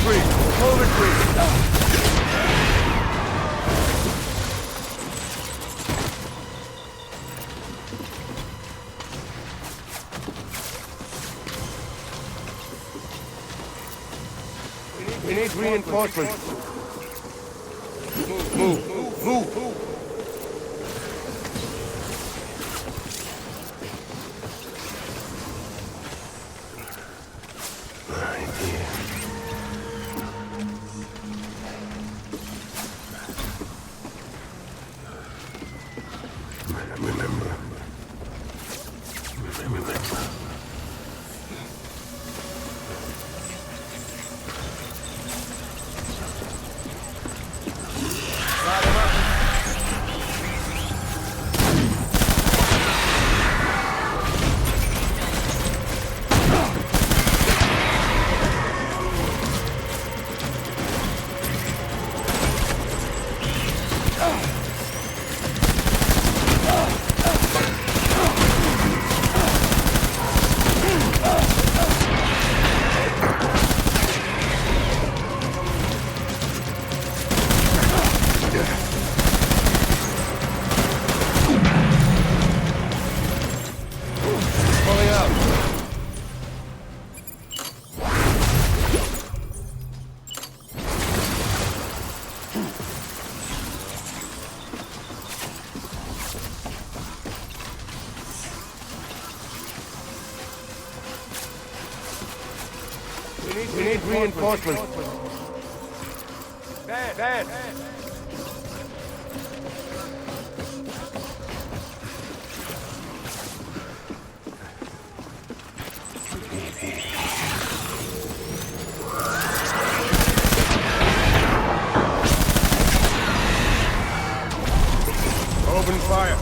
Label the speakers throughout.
Speaker 1: retreat. Full retreat. We need reinforcements. Move. We need reinforcements. Bad. Open fire.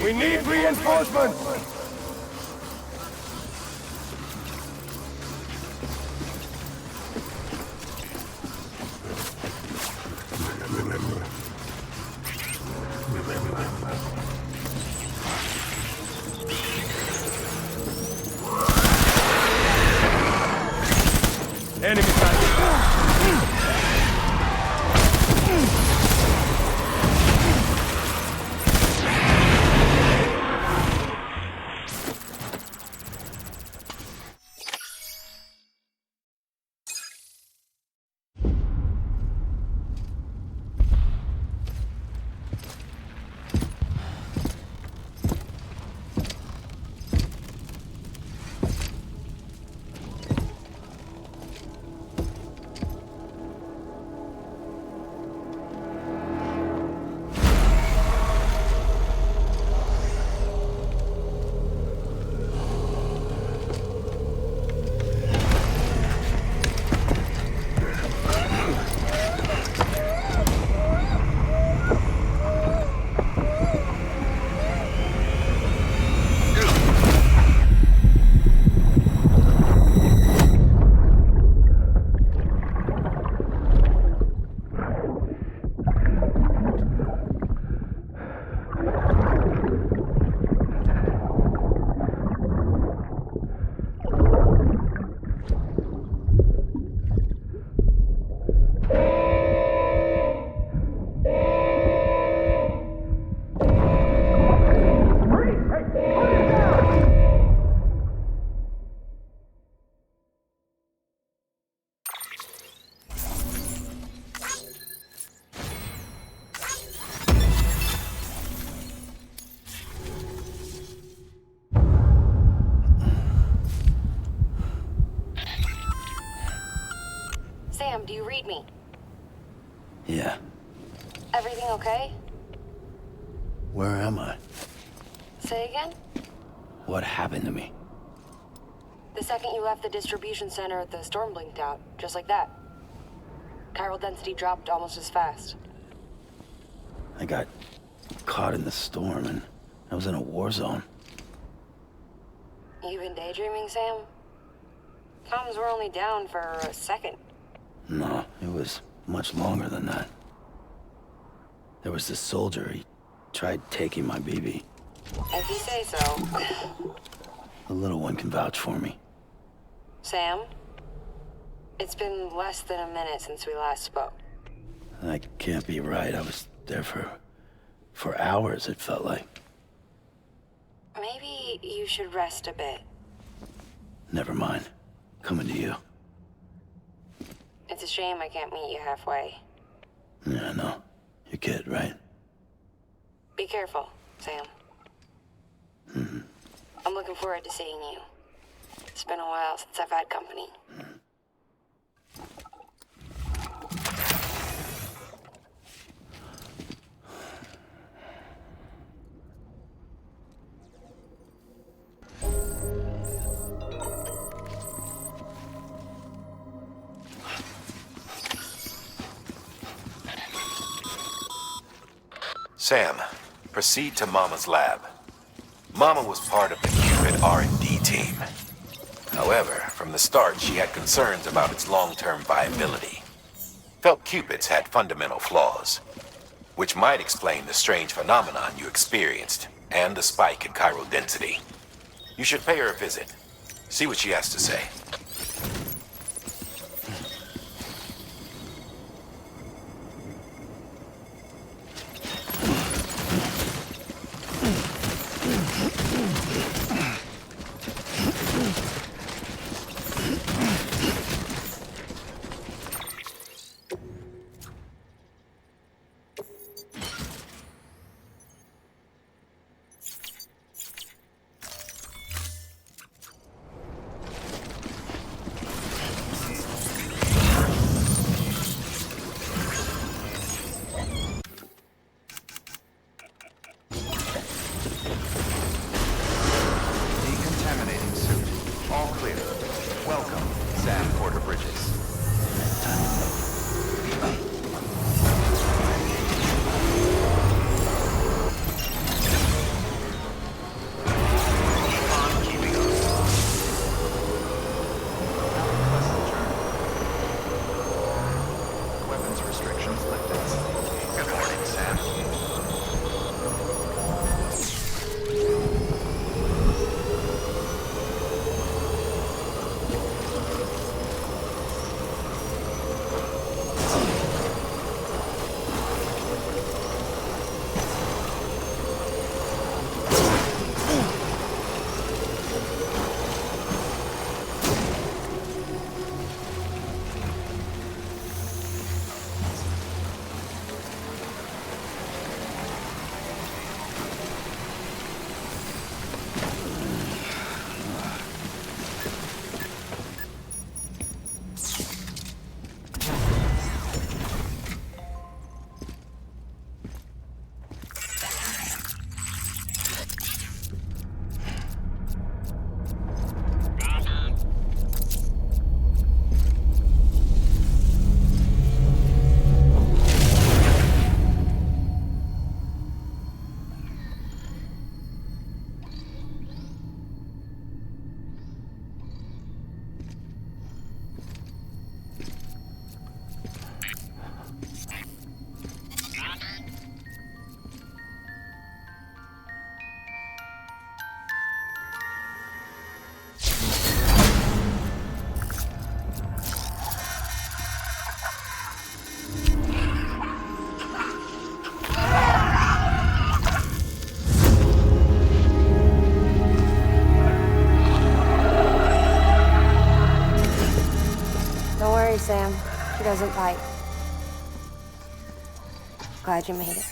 Speaker 1: We need reinforcements! Enemy sighted.
Speaker 2: Sam, do you read me?
Speaker 3: Yeah.
Speaker 2: Everything okay?
Speaker 3: Where am I?
Speaker 2: Say again?
Speaker 3: What happened to me?
Speaker 2: The second you left the distribution center, the storm blinked out, just like that. Chiral density dropped almost as fast.
Speaker 3: I got caught in the storm and I was in a war zone.
Speaker 2: You been daydreaming, Sam? Comms were only down for a second.
Speaker 3: No, it was much longer than that. There was this soldier, he tried taking my BB.
Speaker 2: If you say so.
Speaker 3: The little one can vouch for me.
Speaker 2: Sam? It's been less than a minute since we last spoke.
Speaker 3: That can't be right. I was there for hours, it felt like.
Speaker 2: Maybe you should rest a bit.
Speaker 3: Never mind. Coming to you.
Speaker 2: It's a shame I can't meet you halfway.
Speaker 3: Yeah, I know. Your kid, right?
Speaker 2: Be careful, Sam.
Speaker 3: Mm-hmm.
Speaker 2: I'm looking forward to seeing you. It's been a while since I've had company.
Speaker 4: Sam, proceed to Mama's lab. Mama was part of the Cupid R&D team. However, from the start, she had concerns about its long-term viability. Felt Cupids had fundamental flaws, which might explain the strange phenomenon you experienced and the spike in chiral density. You should pay her a visit. See what she has to say.
Speaker 2: Sam. She doesn't bite. Glad you made it.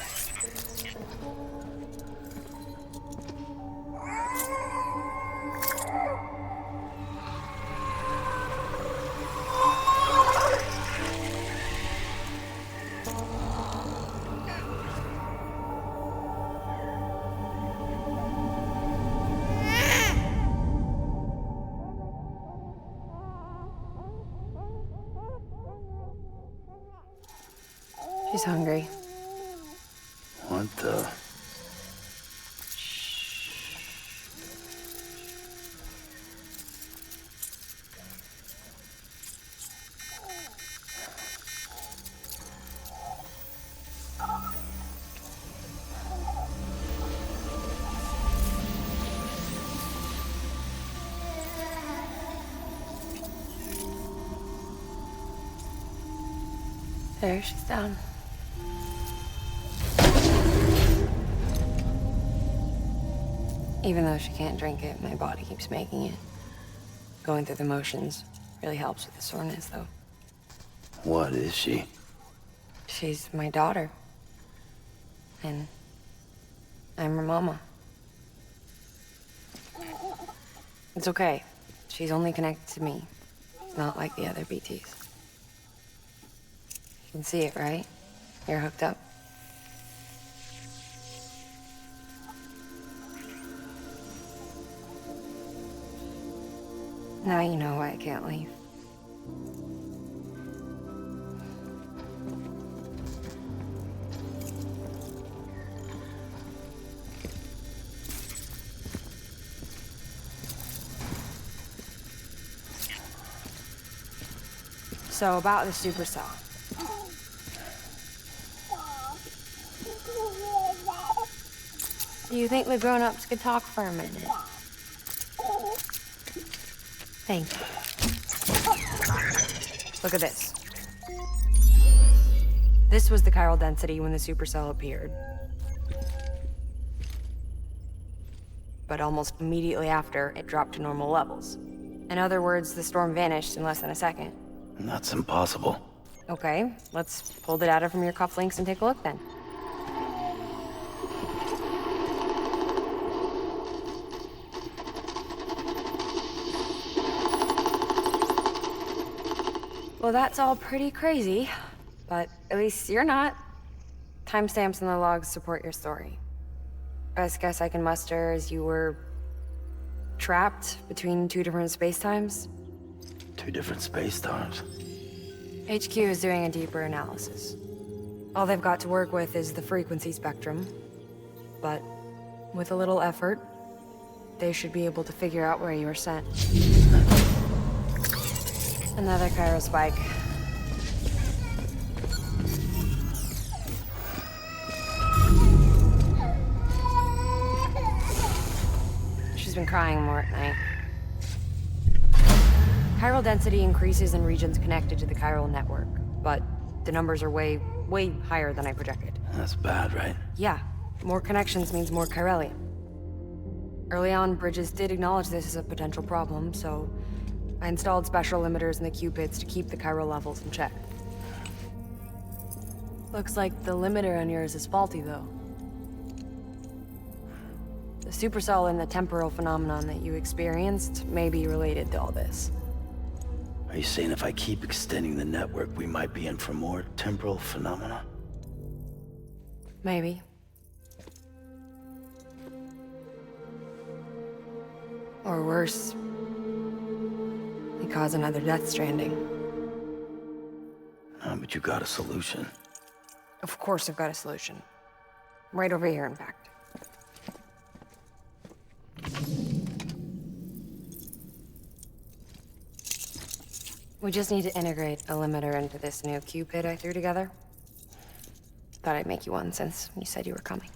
Speaker 2: She's hungry.
Speaker 3: What the?
Speaker 2: There, she's down. Even though she can't drink it, my body keeps making it. Going through the motions really helps with the soreness, though.
Speaker 3: What is she?
Speaker 2: She's my daughter. And I'm her mama. It's okay. She's only connected to me. Not like the other BTs. You can see it, right? You're hooked up. Now you know why I can't leave. So about the supercell. Do you think the grown-ups could talk for a minute? Thank you. Look at this. This was the chiral density when the supercell appeared. But almost immediately after, it dropped to normal levels. In other words, the storm vanished in less than a second.
Speaker 3: That's impossible.
Speaker 2: Okay, let's pull the data from your cufflinks and take a look then. Well, that's all pretty crazy, but at least you're not. Timestamps in the logs support your story. Best guess I can muster is you were trapped between two different spacetimes.
Speaker 3: Two different space times.
Speaker 2: HQ is doing a deeper analysis. All they've got to work with is the frequency spectrum, but with a little effort, they should be able to figure out where you were sent. Another chiral spike. She's been crying more at night. Chiral density increases in regions connected to the chiral network, but the numbers are way higher than I projected.
Speaker 3: That's bad, right?
Speaker 2: Yeah, more connections means more chiralium. Early on, Bridges did acknowledge this as a potential problem, so I installed special limiters in the Cupids to keep the chiral levels in check. Looks like the limiter on yours is faulty, though. The supercell and the temporal phenomenon that you experienced may be related to all this.
Speaker 3: Are you saying if I keep extending the network, we might be in for more temporal phenomena?
Speaker 2: Maybe. Or worse, they cause another Death Stranding.
Speaker 3: But you got a solution.
Speaker 2: Of course I've got a solution. Right over here, in fact. We just need to integrate a limiter into this new Cupid I threw together. Thought I'd make you one since you said you were coming.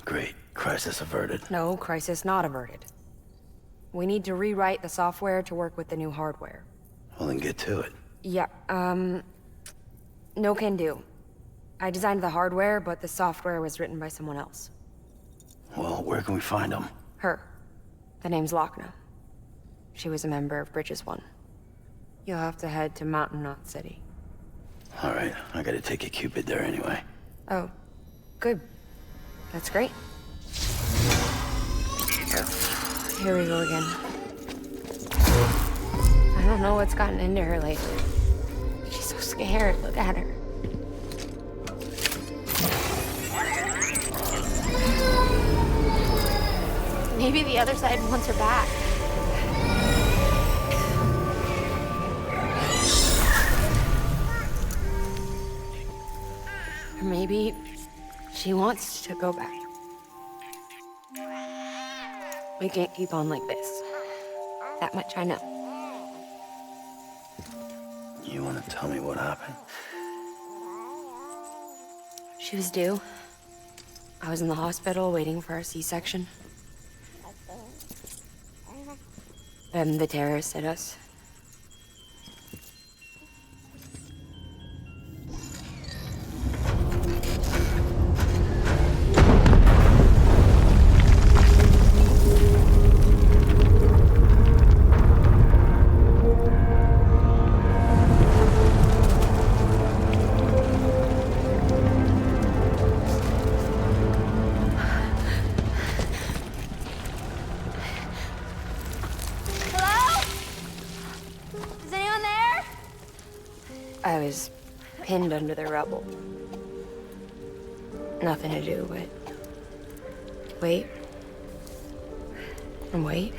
Speaker 3: Great. Crisis averted.
Speaker 2: No, crisis not averted. We need to rewrite the software to work with the new hardware.
Speaker 3: Well, then get to it.
Speaker 2: Yeah, no can do. I designed the hardware, but the software was written by someone else.
Speaker 3: Well, where can we find them?
Speaker 2: Her. The name's Lochner. She was a member of Bridges 1. You'll have to head to Mountain Knot City.
Speaker 3: All right, I gotta take a Cupid there anyway.
Speaker 2: Oh, good. That's great. Here we go again. I don't know what's gotten into her lately. She's so scared. Look at her. Maybe the other side wants her back. Or maybe she wants to go back. We can't keep on like this. That much I know.
Speaker 3: You want to tell me what happened?
Speaker 2: She was due. I was in the hospital waiting for a C-section. Then the terrorists hit us. I was pinned under the rubble. Nothing to do but wait and wait.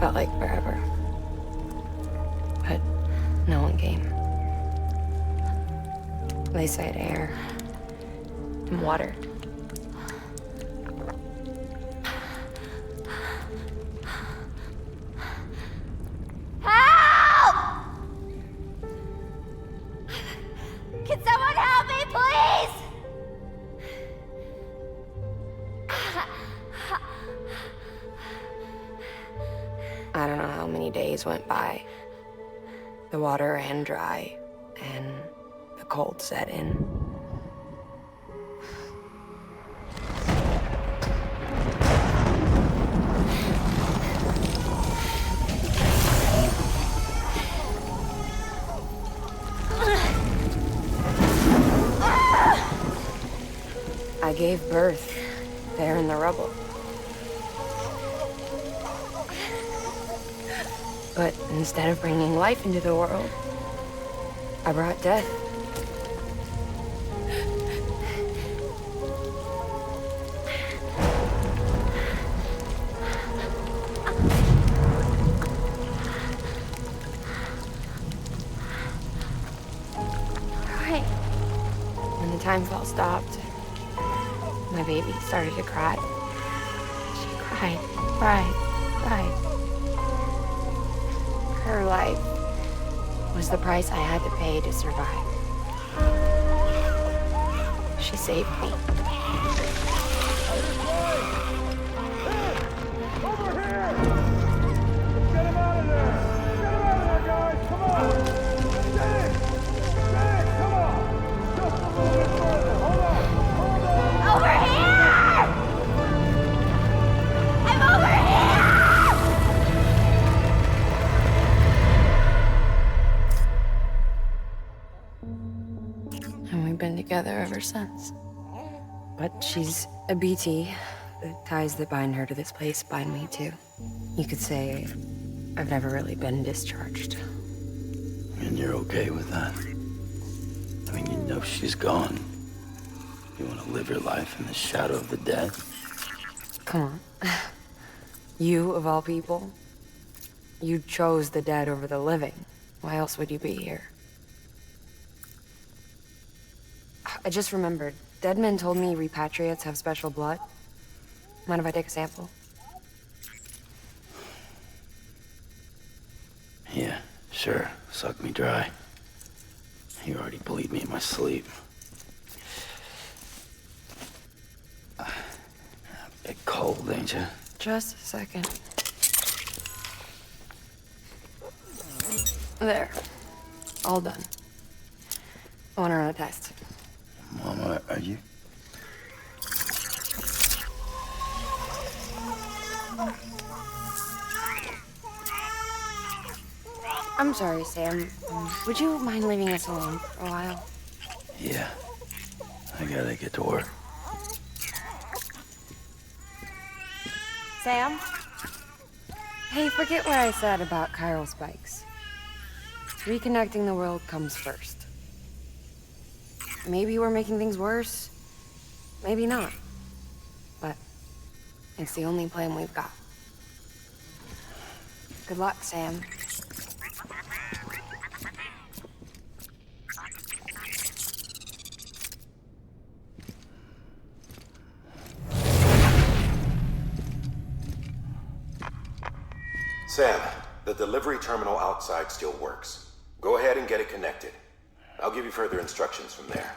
Speaker 2: Felt like forever. But no one came. They said air and water. I don't know how many days went by. The water ran dry, and the cold set in. I gave birth there in the rubble. But instead of bringing life into the world, I brought death. Right. When the time fall stopped, my baby started to cry. She cried, cried, cried. Her life was the price I had to pay to survive. She saved me.
Speaker 1: Over here! Get him out of there! Get him out of there, guys! Come on! Get in! Get in! Come on! Just a little bit further. Hold on! Hold on!
Speaker 5: Over here! I'm over here!
Speaker 2: And we've been together ever since. But she's a BT. The ties that bind her to this place bind me too. You could say I've never really been discharged.
Speaker 3: And you're okay with that? I mean, you know she's gone. You want to live your life in the shadow of the dead?
Speaker 2: Come on. You, of all people, you chose the dead over the living. Why else would you be here? I just remembered. Dead men told me repatriates have special blood. Mind if I take a sample?
Speaker 3: Yeah, sure. Suck me dry. You already bleed me in my sleep. A bit cold, ain't you?
Speaker 2: Just a second. There. All done. I want to run a test.
Speaker 3: Mama, are you?
Speaker 2: I'm sorry, Sam. Would you mind leaving us alone for a while?
Speaker 3: Yeah. I gotta get to work.
Speaker 2: Sam? Hey, forget what I said about chiral spikes. Reconnecting the world comes first. Maybe we're making things worse. Maybe not. But It's the only plan we've got. Good luck, Sam.
Speaker 4: Sam, the delivery terminal outside still works. Go ahead and get it connected. I'll give you further instructions from there.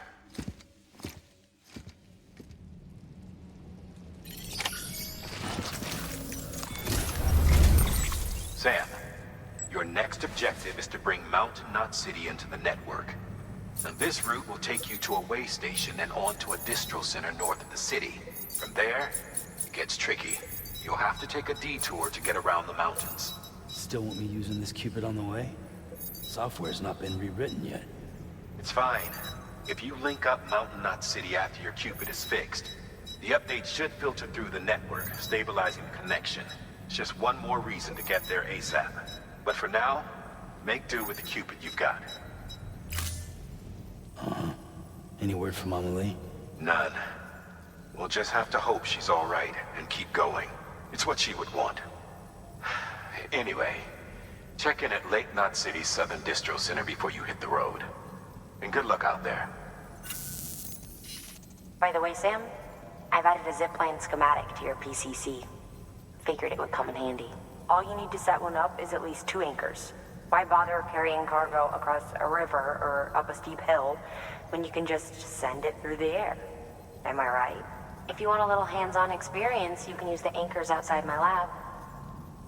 Speaker 4: Sam, your next objective is to bring Mountain Knot City into the network. Now, this route will take you to a way station and on to a distro center north of the city. From there, it gets tricky. You'll have to take a detour to get around the mountains.
Speaker 3: Still want me using this Cupid on the way? Software's not been rewritten yet.
Speaker 4: It's fine. If you link up Mountain Knot City after your Cupid is fixed, the update should filter through the network, stabilizing the connection. It's just one more reason to get there ASAP. But for now, make do with the Cupid you've got.
Speaker 3: Any word from Mama Lee?
Speaker 4: None. We'll just have to hope she's all right and keep going. It's what she would want. Anyway, check in at Lake Knot City's Southern Distro Center before you hit the road. And good luck out there.
Speaker 6: By the way, Sam, I've added a zipline schematic to your PCC. Figured it would come in handy. All you need to set one up is at least 2 anchors. Why bother carrying cargo across a river or up a steep hill when you can just send it through the air? Am I right? If you want a little hands-on experience, you can use the anchors outside my lab.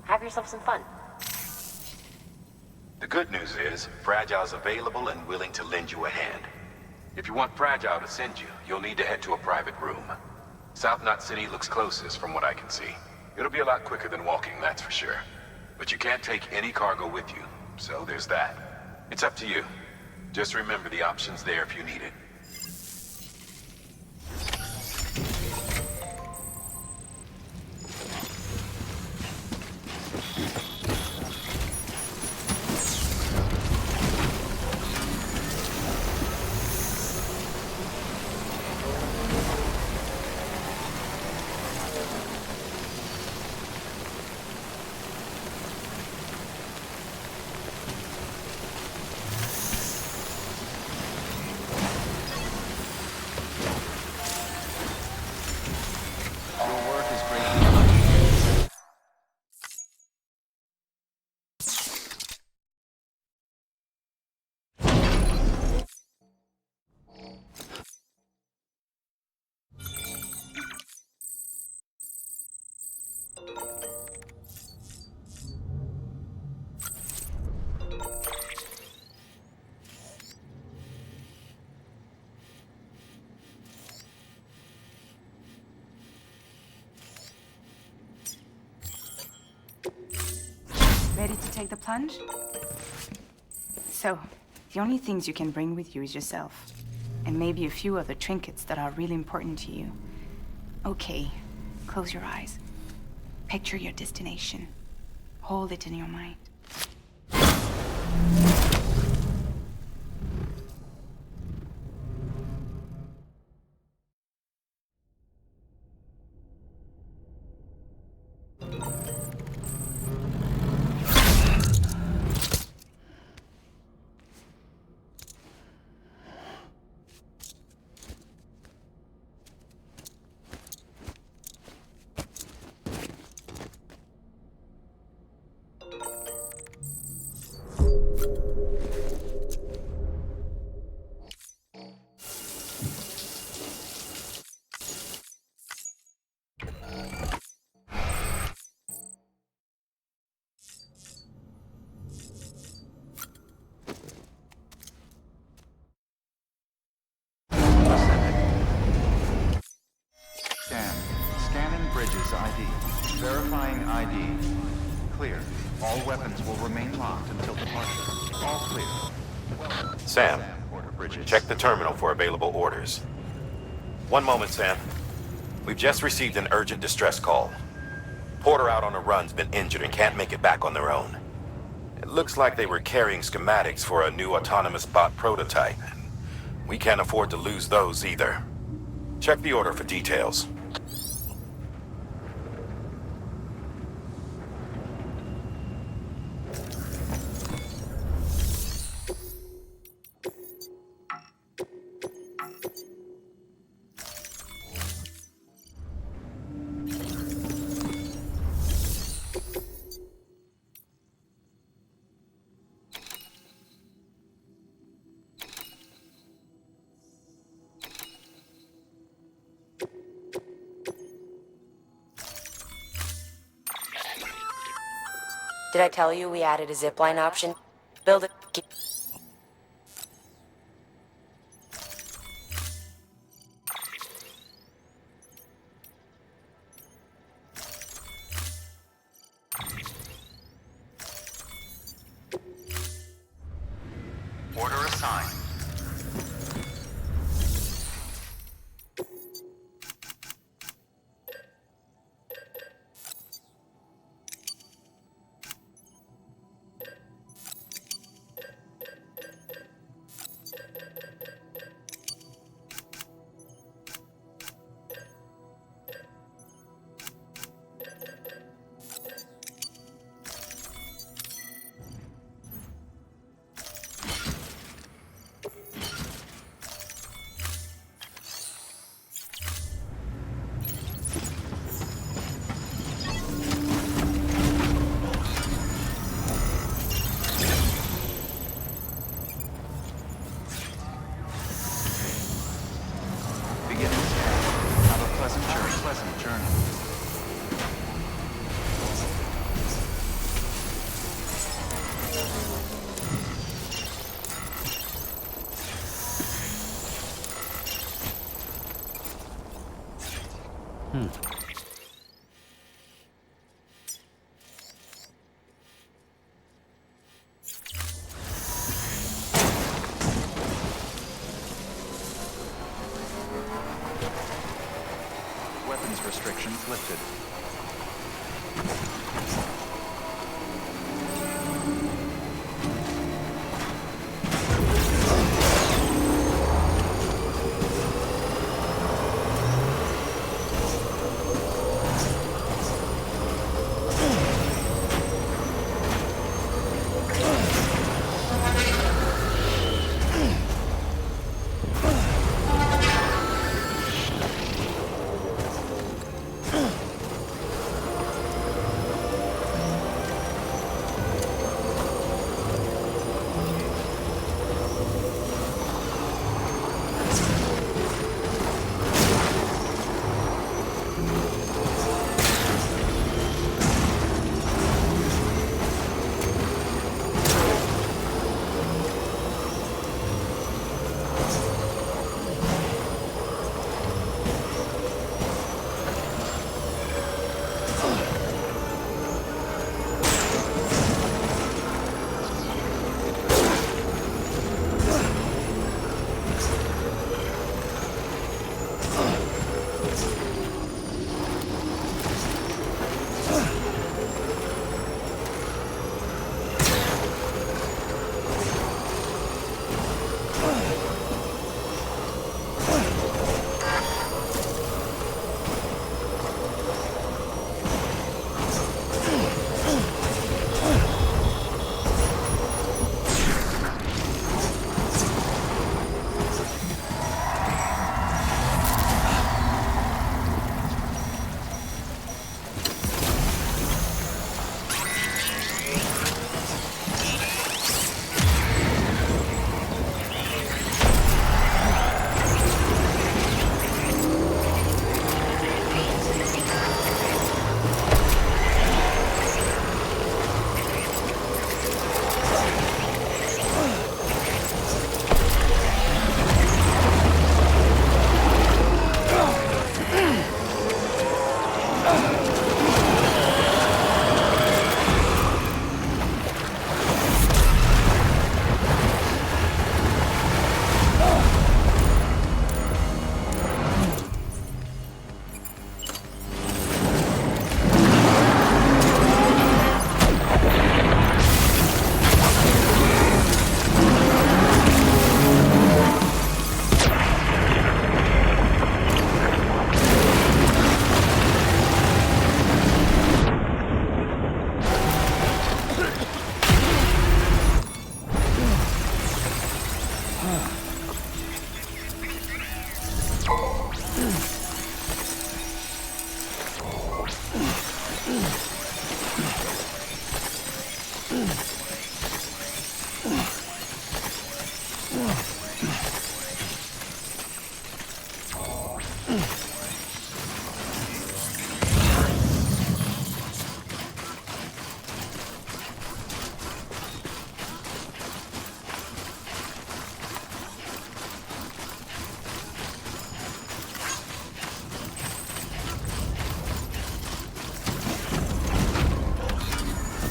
Speaker 6: Have yourself some fun.
Speaker 4: The good news is, Fragile's available and willing to lend you a hand. If you want Fragile to send you, you'll need to head to a private room. South Knot City looks closest from what I can see. It'll be a lot quicker than walking, that's for sure. But you can't take any cargo with you, so there's that. It's up to you. Just remember the option's there if you need it.
Speaker 7: Ready to take the plunge? So, the only things you can bring with you is yourself. And maybe a few other trinkets that are really important to you. Okay, close your eyes. Picture your destination. Hold it in your mind.
Speaker 8: Scanning bridges ID. Verifying ID. Clear. All weapons will remain locked until departure. All clear.
Speaker 4: Sam,
Speaker 8: Order bridges.
Speaker 4: check the terminal for available orders. One moment, Sam. We've just received an urgent distress call. Porter out on a run's been injured and can't make it back on their own. It looks like they were carrying schematics for a new autonomous bot prototype. We can't afford to lose those either. Check the order for details.
Speaker 6: Did I tell you we added a zipline option? Build it.
Speaker 8: Order assigned. Pleasant journey. Weapons restrictions lifted.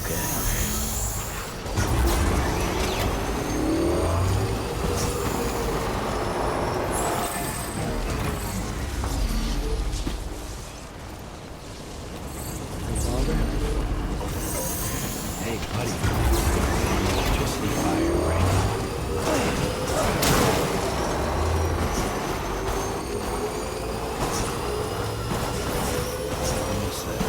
Speaker 3: Hey, buddy. Electricity fire, right? Almost there.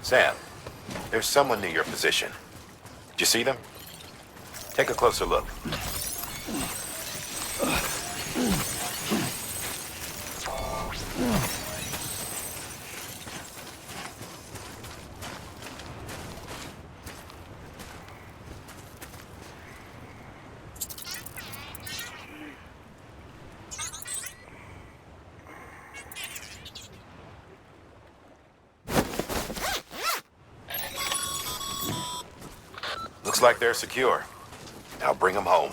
Speaker 4: Sam, there's someone near your position. Did you see them? Take a closer look. Looks like they're secure. Now bring them home.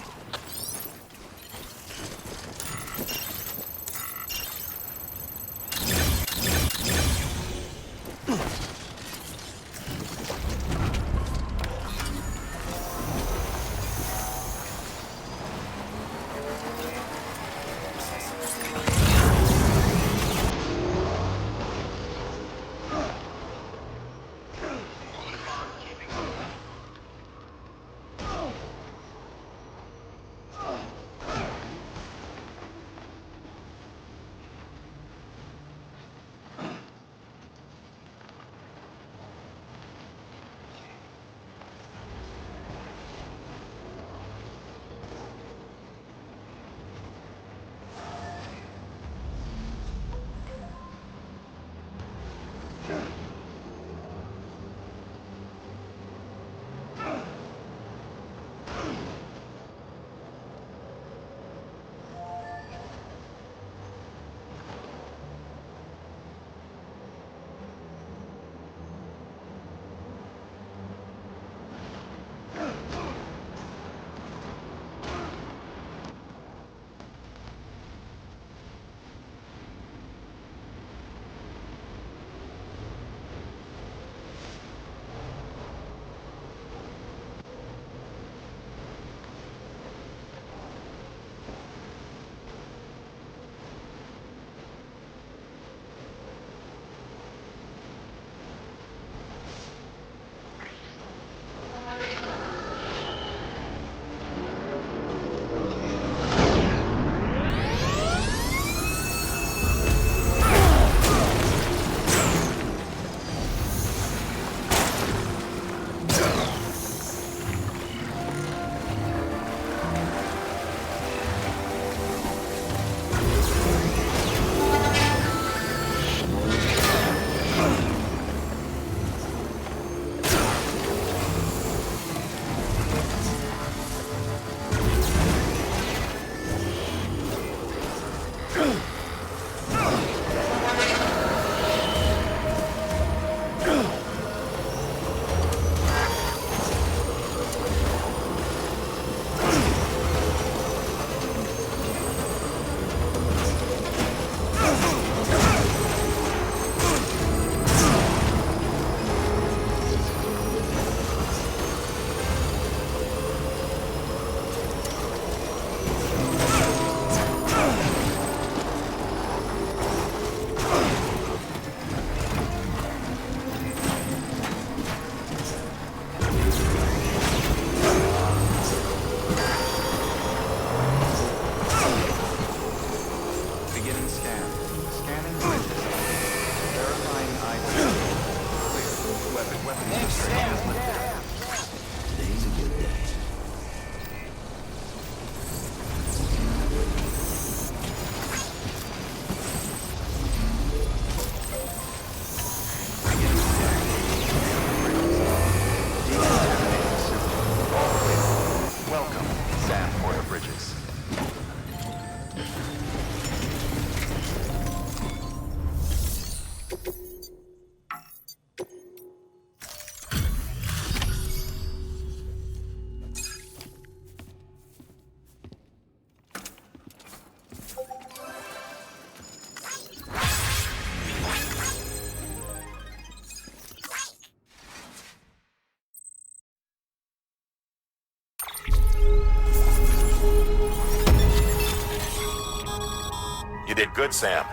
Speaker 4: good, Sam.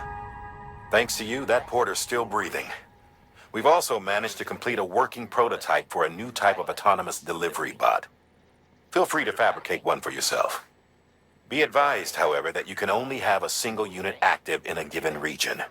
Speaker 4: Thanks to you, that porter's still breathing. We've also managed to complete a working prototype for a new type of autonomous delivery bot. Feel free to fabricate one for yourself. Be advised, however, that you can only have a single unit active in a given region.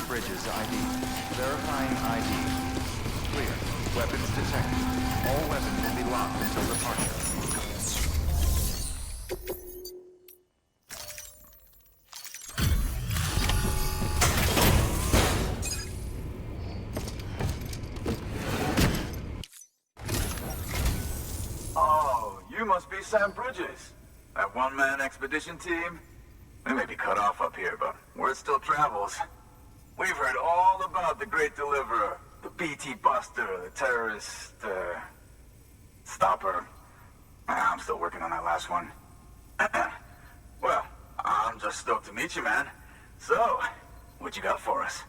Speaker 8: bridges ID. Verifying ID. Clear. Weapons detected. All weapons will be locked until departure.
Speaker 9: Oh, you must be Sam Bridges. That one-man expedition team? They may be cut off up here, but word still travels. We've heard all about the Great Deliverer, the BT Buster, the terrorist, stopper. I'm still working on that last one. Well, I'm just stoked to meet you, man. So, what you got for us?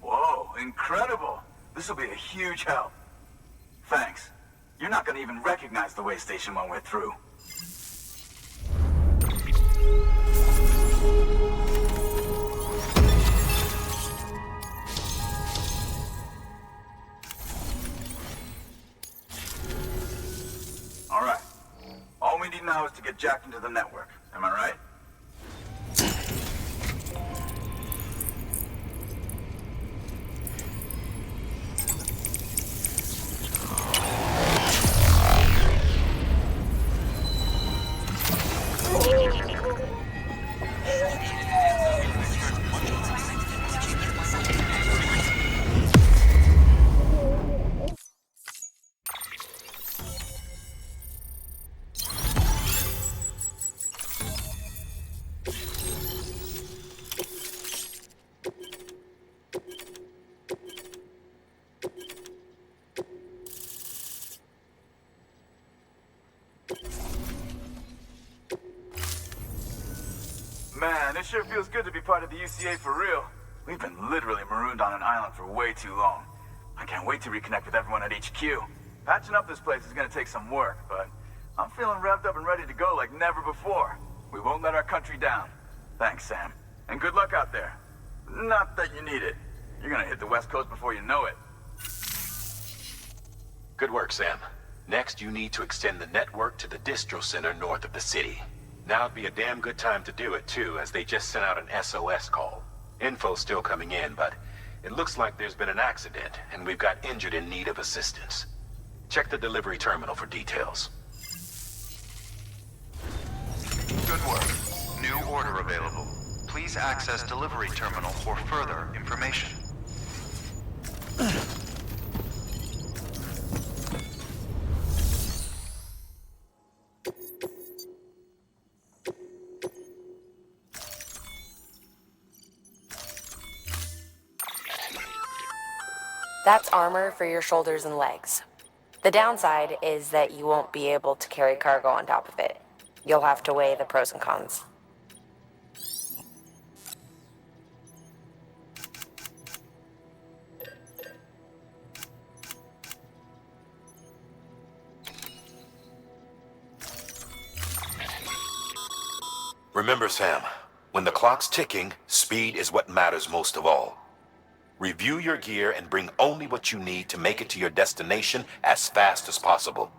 Speaker 9: Whoa, incredible. This will be a huge help. Thanks. You're not gonna even recognize the way station when we're through. All right. All we need now is to get jacked into the network. Am I right? Man, it sure feels good to be part of the UCA for real. We've been literally marooned on an island for way too long. I can't wait to reconnect with everyone at HQ. Patching up this place is gonna take some work, but I'm feeling revved up and ready to go like never before. We won't let our country down. Thanks, Sam. And good luck out there. Not that you need it. You're gonna hit the West Coast before you know it.
Speaker 4: Good work, Sam. Next, you need to extend the network to the distro center north of the city. Now'd be a damn good time to do it, too, as they just sent out an SOS call. Info's still coming in, but it looks like there's been an accident, and we've got injured in need of assistance. Check the delivery terminal for details.
Speaker 8: Good work. New order available. Please access delivery terminal for further information.
Speaker 6: That's armor for your shoulders and legs. The downside is that you won't be able to carry cargo on top of it. You'll have to weigh the pros and cons.
Speaker 4: Remember, Sam, when the clock's ticking, speed is what matters most of all. Review your gear and bring only what you need to make it to your destination as fast as possible.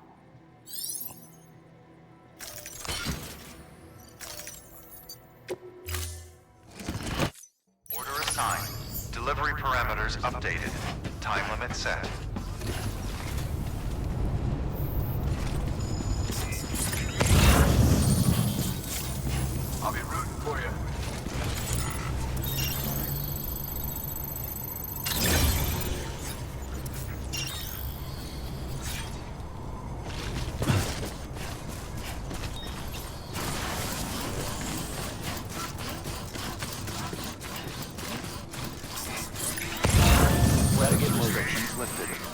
Speaker 8: Order assigned. Delivery parameters updated. Time limit set.
Speaker 9: I'll be rooting for you.
Speaker 8: Restrictions lifted.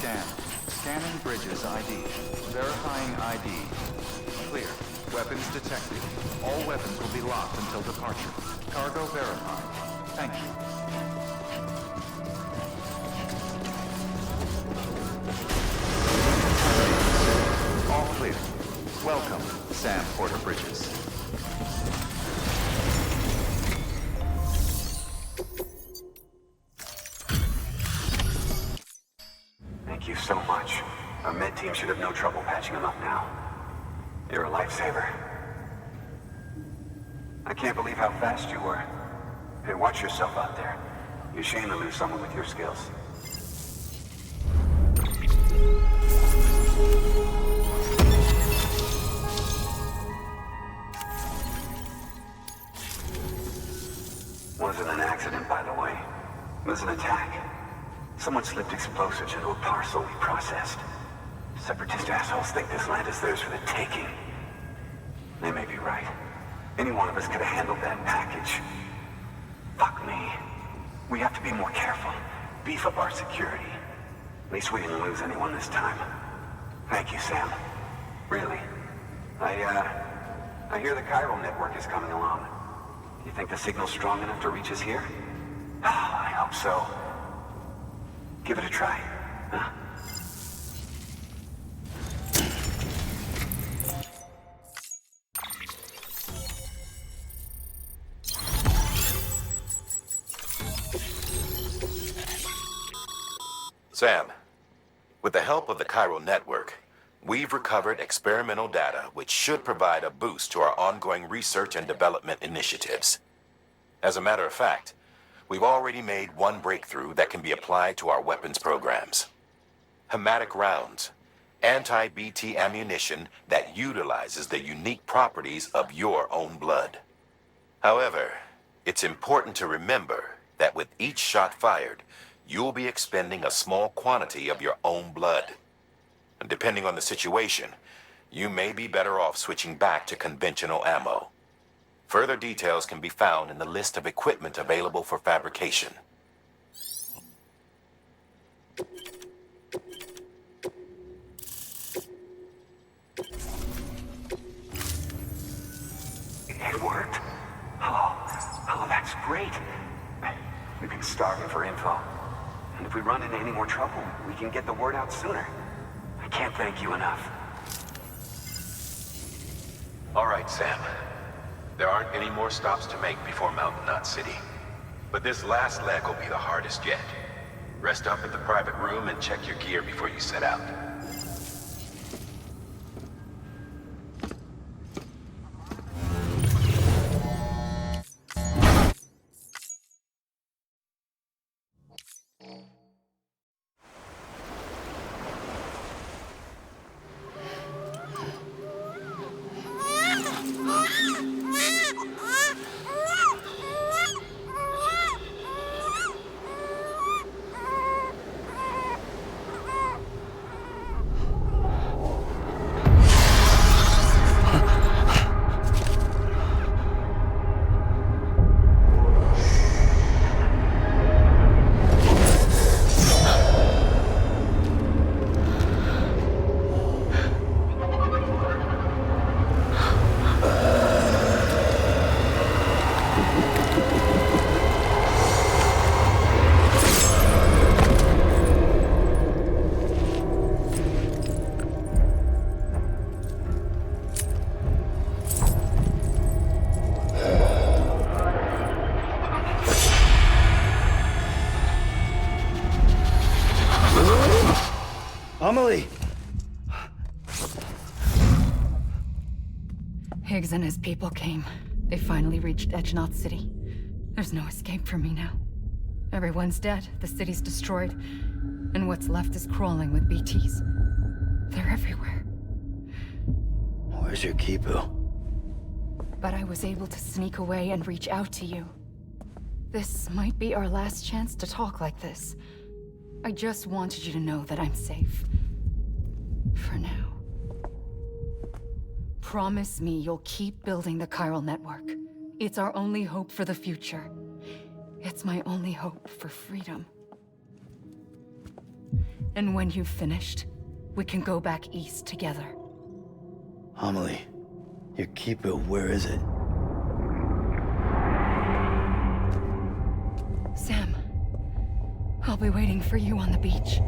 Speaker 8: Sam, scanning bridges ID. Verifying ID. Clear. Weapons detected. All weapons will be locked until departure. Cargo verified. Thank you. All clear. Welcome, Sam Porter Bridges.
Speaker 10: Thank you so much. Our med team should have no trouble patching him up now. You're a lifesaver. I can't believe how fast you were. Hey, watch yourself out there. You're shame to lose someone with your skills. Wasn't an accident, by the way. It was an attack. Someone slipped explosives into a parcel we processed. Separatist assholes think this land is theirs for the taking. They may be right. Any one of us could have handled that package. Fuck me. We have to be more careful. Beef up our security. At least we didn't lose anyone this time. Thank you, Sam. Really. I hear the chiral network is coming along. You think the signal's strong enough to reach us here? Oh, I hope so. Give it a try, huh?
Speaker 4: Sam, with the help of the chiral network, we've recovered experimental data which should provide a boost to our ongoing research and development initiatives. As a matter of fact, we've already made one breakthrough that can be applied to our weapons programs. Hematic rounds, anti-BT ammunition that utilizes the unique properties of your own blood. However, it's important to remember that with each shot fired, you'll be expending a small quantity of your own blood. And depending on the situation, you may be better off switching back to conventional ammo. Further details can be found in the list of equipment available for fabrication.
Speaker 10: It worked. Oh, that's great. We've been starving for info. And if we run into any more trouble, we can get the word out sooner. I can't thank you enough.
Speaker 4: All right, Sam. There aren't any more stops to make before Mountain Knot City. But this last leg will be the hardest yet. Rest up at the private room and check your gear before you set out.
Speaker 3: Amelie!
Speaker 11: Higgs and his people came. They finally reached Edge Knot City. There's no escape for me now. Everyone's dead, the city's destroyed, and what's left is crawling with BTs. They're everywhere.
Speaker 3: Where's your Kipu?
Speaker 11: But I was able to sneak away and reach out to you. This might be our last chance to talk like this. I just wanted you to know that I'm safe. For now. Promise me you'll keep building the chiral network. It's our only hope for the future. It's my only hope for freedom. And when you've finished, we can go back east together.
Speaker 3: Amelie, your keeper, where is it?
Speaker 11: Sam, I'll be waiting for you on the beach.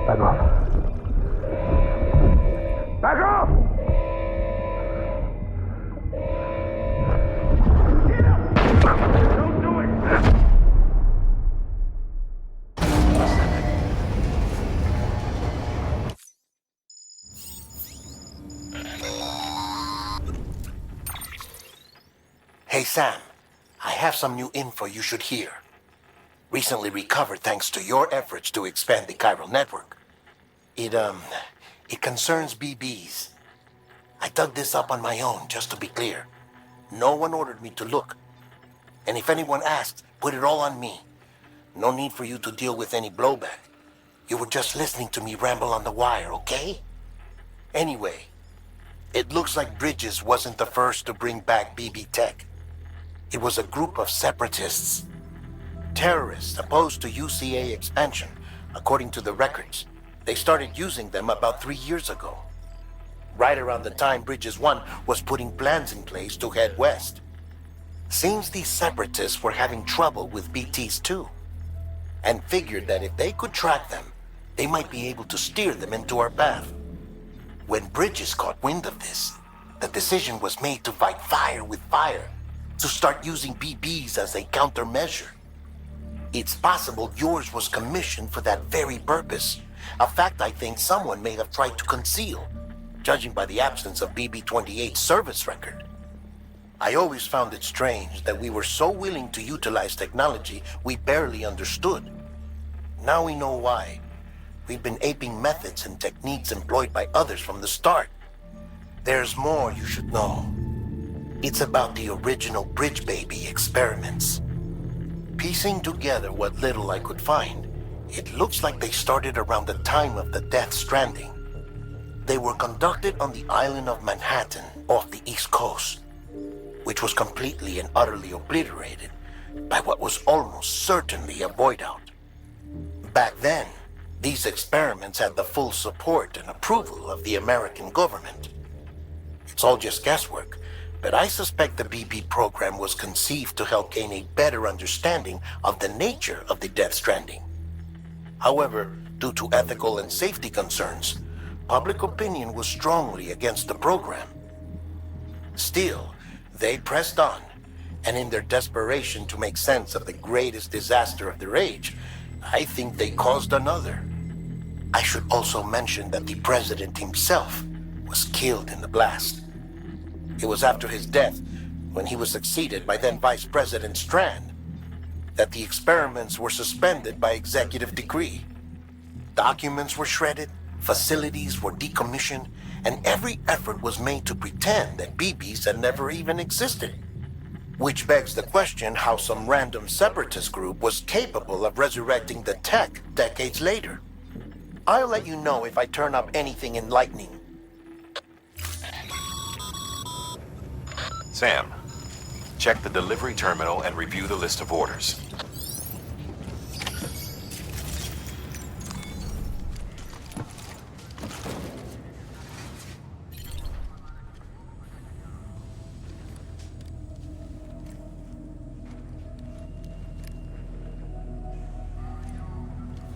Speaker 1: Back off. Back off! Don't do it!
Speaker 12: Hey Sam, I have some new info you should hear. Recently recovered thanks to your efforts to expand the chiral network. It concerns BBs. I dug this up on my own, just to be clear. No one ordered me to look. And if anyone asks, put it all on me. No need for you to deal with any blowback. You were just listening to me ramble on the wire, okay? Anyway, it looks like Bridges wasn't the first to bring back BB tech. It was a group of separatists. Terrorists opposed to UCA expansion, according to the records. They started using them about 3 years ago. Right around the time Bridges 1 was putting plans in place to head west. Seems these separatists were having trouble with BTs too, and figured that if they could track them, they might be able to steer them into our path. When Bridges caught wind of this, the decision was made to fight fire with fire, to start using BBs as a countermeasure. It's possible yours was commissioned for that very purpose, a fact I think someone may have tried to conceal, judging by the absence of BB-28's service record. I always found it strange that we were so willing to utilize technology we barely understood. Now we know why. We've been aping methods and techniques employed by others from the start. There's more you should know. It's about the original Bridge Baby experiments. Piecing together what little I could find, it looks like they started around the time of the Death Stranding. They were conducted on the island of Manhattan off the East Coast, which was completely and utterly obliterated by what was almost certainly a void out. Back then, these experiments had the full support and approval of the American government. It's all just guesswork, but I suspect the BB program was conceived to help gain a better understanding of the nature of the Death Stranding. However, due to ethical and safety concerns, public opinion was strongly against the program. Still, they pressed on, and in their desperation to make sense of the greatest disaster of their age, I think they caused another. I should also mention that the president himself was killed in the blast. It was after his death, when he was succeeded by then Vice President Strand, that the experiments were suspended by executive decree. Documents were shredded, facilities were decommissioned, and every effort was made to pretend that BBs had never even existed. Which begs the question how some random separatist group was capable of resurrecting the tech decades later. I'll let you know if I turn up anything enlightening.
Speaker 4: Sam, check the delivery terminal and review the list of orders.